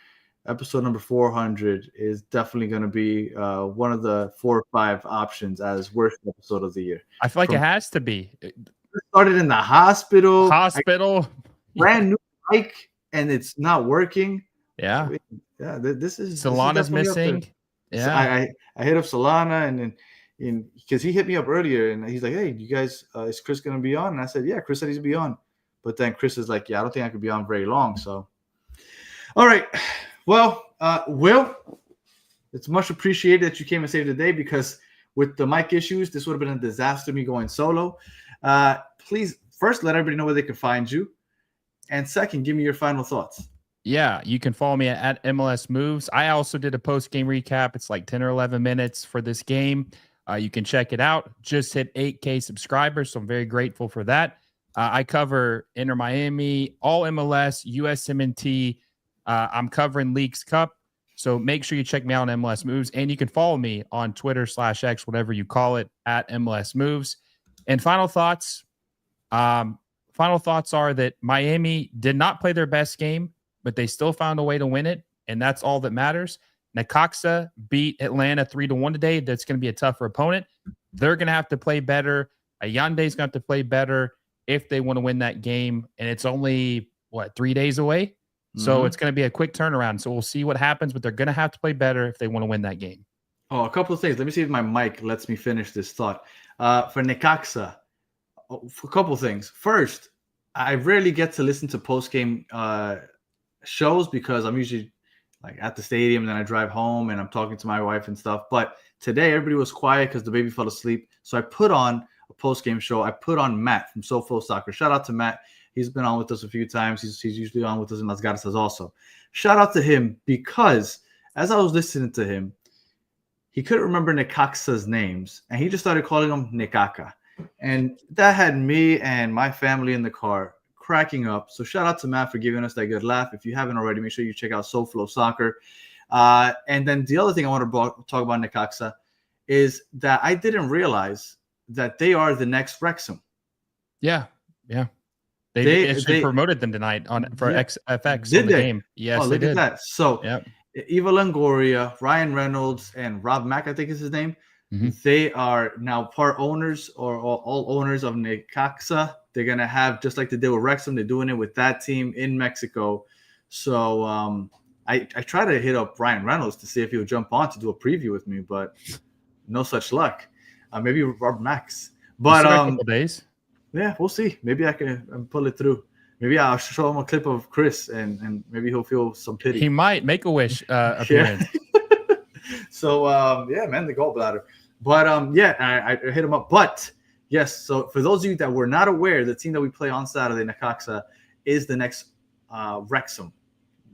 Episode number 400 is definitely going to be one of the 4 or 5 options as worst episode of the year. I feel like it has to be. It started in the hospital. Brand new mic, and it's not working. Yeah. This is Solana's missing. Yeah. So I hit up Solana and because he hit me up earlier and he's like, hey, you guys, is Chris going to be on? And I said, yeah, Chris said he's going to be on. But then Chris is like, yeah, I don't think I could be on very long. So, all right. Well, Will, it's much appreciated that you came and saved the day because with the mic issues, this would have been a disaster, me going solo. Please, first, let everybody know where they can find you. And second, give me your final thoughts. Yeah, you can follow me at MLS Moves. I also did a post-game recap. It's like 10 or 11 minutes for this game. You can check it out. Just hit 8K subscribers, so I'm very grateful for that. I cover Inter Miami, all MLS, USMNT. I'm covering Leagues Cup, so make sure you check me out on MLS Moves, and you can follow me on Twitter /X, whatever you call it, at MLS Moves. And final thoughts. Final thoughts are that Miami did not play their best game, but they still found a way to win it, and that's all that matters. Necaxa beat Atlanta 3-1 today. That's going to be a tougher opponent. They're going to have to play better. Ayande's going to have to play better if they want to win that game, and it's only, 3 days away? Mm-hmm. So it's going to be a quick turnaround. So we'll see what happens, but they're going to have to play better if they want to win that game. Oh, a couple of things. Let me see if my mic lets me finish this thought. For Necaxa, a couple of things. First, I rarely get to listen to post-game shows because I'm usually like at the stadium and then I drive home and I'm talking to my wife and stuff. But today everybody was quiet because the baby fell asleep. So I put on a post-game show. I put on Matt from SoFlo Soccer. Shout out to Matt. He's been on with us a few times. He's usually on with us in Las Garzas also. Shout out to him because as I was listening to him, he couldn't remember Necaxa's names and he just started calling them Necaca. And that had me and my family in the car cracking up. So shout out to Matt for giving us that good laugh. If you haven't already, make sure you check out SoFlo Soccer. And then the other thing I want to talk about Necaxa is that I didn't realize that they are the next Wrexham. Yeah. They actually promoted them tonight for XFX did on the they? Game. Yes, look they did. At that. So Eva Longoria, Ryan Reynolds, and Rob Mack, I think is his name. Mm-hmm. They are now part owners or all owners of Necaxa. They're going to have, just like they did with Wrexham, they're doing it with that team in Mexico. So I try to hit up Ryan Reynolds to see if he'll jump on to do a preview with me, but no such luck. Maybe Rob Max. But a couple days. Yeah, we'll see. Maybe I can pull it through. Maybe I'll show him a clip of Chris, and maybe he'll feel some pity. He might make a wish appearance. So yeah, man, the gallbladder. But yeah, I hit him up. But yes, so for those of you that were not aware, the team that we play on Saturday, Necaxa, is the next Wrexham,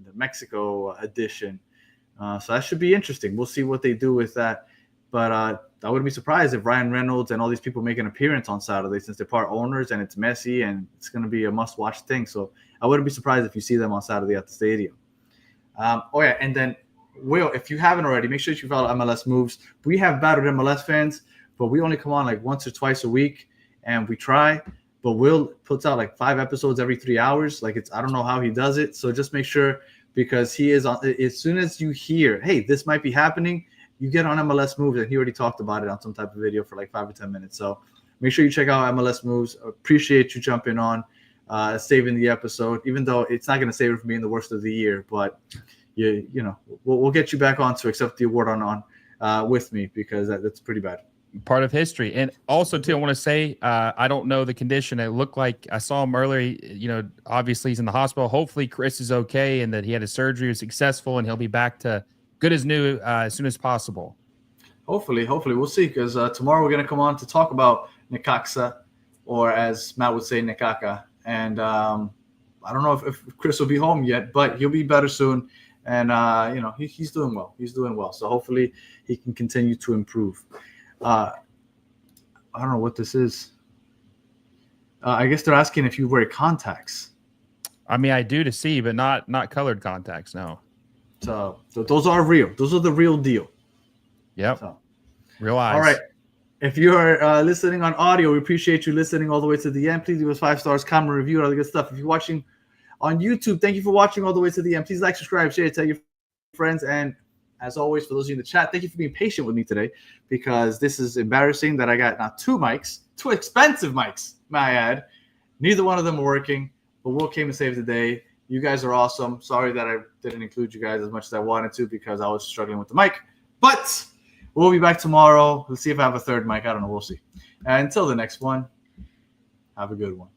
the Mexico edition. So that should be interesting. We'll see what they do with that. But I wouldn't be surprised if Ryan Reynolds and all these people make an appearance on Saturday, since they're part owners and it's Messi and it's going to be a must-watch thing. So I wouldn't be surprised if you see them on Saturday at the stadium. Oh yeah, and then Will, if you haven't already, make sure you follow MLS Moves. We have battered MLS fans, but we only come on like once or twice a week, and we try. But Will puts out like 5 episodes every 3 hours. Like I don't know how he does it. So just make sure, because he is on. As soon as you hear, hey, this might be happening, you get on MLS Moves, and he already talked about it on some type of video for like 5 or 10 minutes. So make sure you check out MLS Moves. Appreciate you jumping on, saving the episode, even though it's not going to save it from being the worst of the year. But you know, we'll get you back on to accept the award on with me, because that's pretty bad. Part of history. And also too, I want to say, I don't know the condition. It looked like I saw him earlier. You know, obviously he's in the hospital. Hopefully Chris is okay, and that he had his surgery was successful, and he'll be back to good as new as soon as possible. Hopefully we'll see, because tomorrow we're going to come on to talk about Necaxa, or as Matt would say, Necaca. And I don't know if Chris will be home yet, but he'll be better soon. And you know, he's doing well. He's doing well. So hopefully he can continue to improve. I don't know what this is. I guess they're asking if you wear contacts. I mean, I do to see, but not colored contacts. No. So those are real. Those are the real deal. Yep. So. Real eyes. All right. If you are listening on audio, we appreciate you listening all the way to the end. Please give us 5 stars, comment, review, all the good stuff. If you're watching on YouTube, thank you for watching all the way to the end. Please like, subscribe, share, tell your friends. And as always, for those of you in the chat, thank you for being patient with me today, because this is embarrassing that I got not 2 mics, 2 expensive mics, may I add. Neither one of them are working, but Will came and saved the day. You guys are awesome. Sorry that I didn't include you guys as much as I wanted to, because I was struggling with the mic. But we'll be back tomorrow. Let's see if I have a 3rd mic. I don't know. We'll see. And until the next one, have a good one.